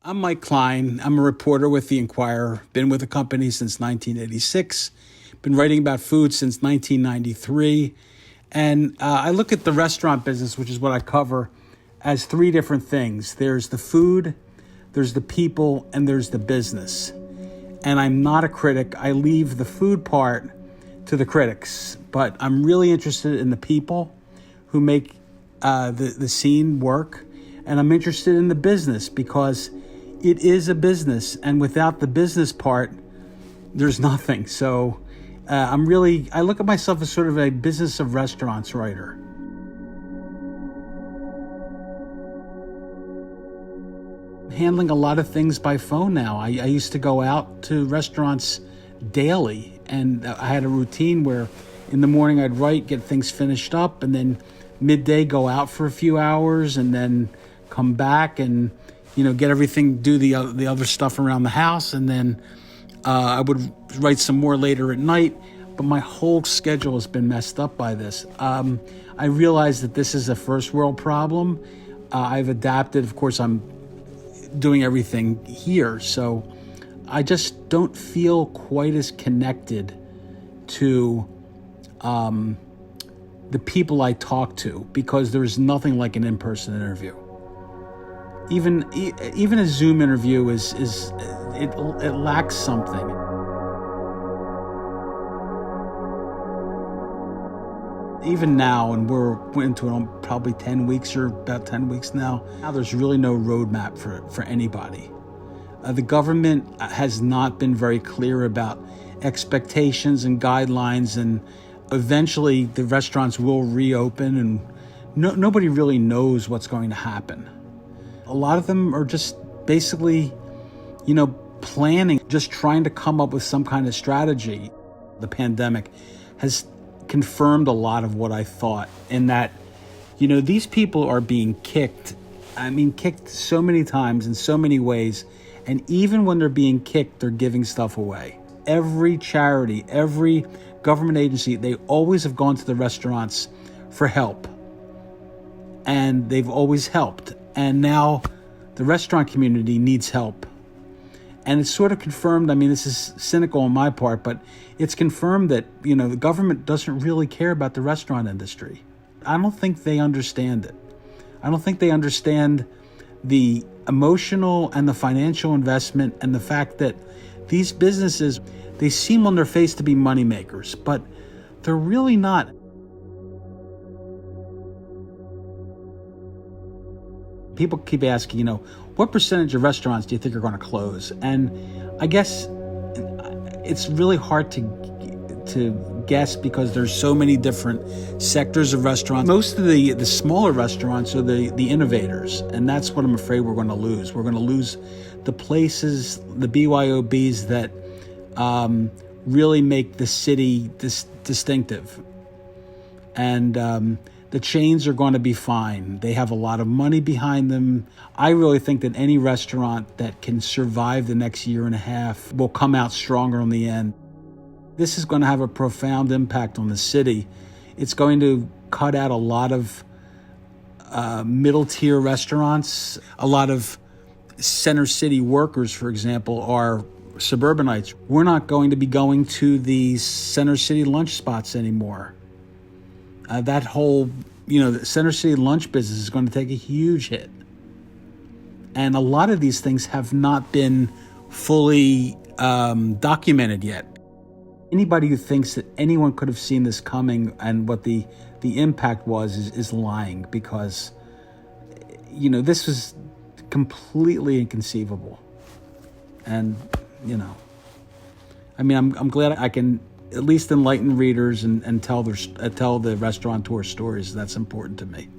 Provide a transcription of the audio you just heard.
I'm Mike Klein. I'm a reporter with the Inquirer. Been with the company since 1986. Been writing about food since 1993. And I look at the restaurant business, which is what I cover, as three different things. There's the food, there's the people, and there's the business. And I'm not a critic. I leave the food part to the critics. But I'm really interested in the people who make the scene work. And I'm interested in the business because it is a business, and without the business part, there's nothing. So I look at myself as sort of a business of restaurants writer. Handling a lot of things by phone now. I used to go out to restaurants daily, and I had a routine where in the morning I'd write, get things finished up, and then midday go out for a few hours, and then come back and get everything, do the other stuff around the house, and then I would write some more later at night. But my whole schedule has been messed up by this. I realize that this is a first world problem. I've adapted. Of course, I'm doing everything here, so I just don't feel quite as connected to the people I talk to, because there's nothing like an in-person interview. Even a Zoom interview it lacks something. Even now, and we're into probably 10 weeks or about 10 weeks now, there's really no roadmap for anybody. The government has not been very clear about expectations and guidelines, and eventually the restaurants will reopen, and nobody really knows what's going to happen. A lot of them are just basically, planning, just trying to come up with some kind of strategy. The pandemic has confirmed a lot of what I thought, in that, these people are being kicked. Kicked so many times in so many ways. And even when they're being kicked, they're giving stuff away. Every charity, every government agency, they always have gone to the restaurants for help. And they've always helped. And now the restaurant community needs help. And it's sort of confirmed, this is cynical on my part, but it's confirmed that, the government doesn't really care about the restaurant industry. I don't think they understand it. I don't think they understand the emotional and the financial investment, and the fact that these businesses, they seem on their face to be moneymakers, but they're really not. People keep asking, what percentage of restaurants do you think are going to close? And I guess it's really hard to guess, because there's so many different sectors of restaurants. Most of the smaller restaurants are the innovators, and that's what I'm afraid we're going to lose. We're going to lose the places, the BYOBs that really make the city distinctive. And the chains are going to be fine. They have a lot of money behind them. I really think that any restaurant that can survive the next year and a half will come out stronger in the end. This is going to have a profound impact on the city. It's going to cut out a lot of middle-tier restaurants. A lot of center city workers, for example, are suburbanites. We're not going to be going to these center city lunch spots anymore. That whole, the center city lunch business is going to take a huge hit. And a lot of these things have not been fully documented yet. Anybody who thinks that anyone could have seen this coming and what the impact was is lying, because, this was completely inconceivable. And, I'm glad I can at least enlighten readers and tell the restaurateur stories. That's important to me.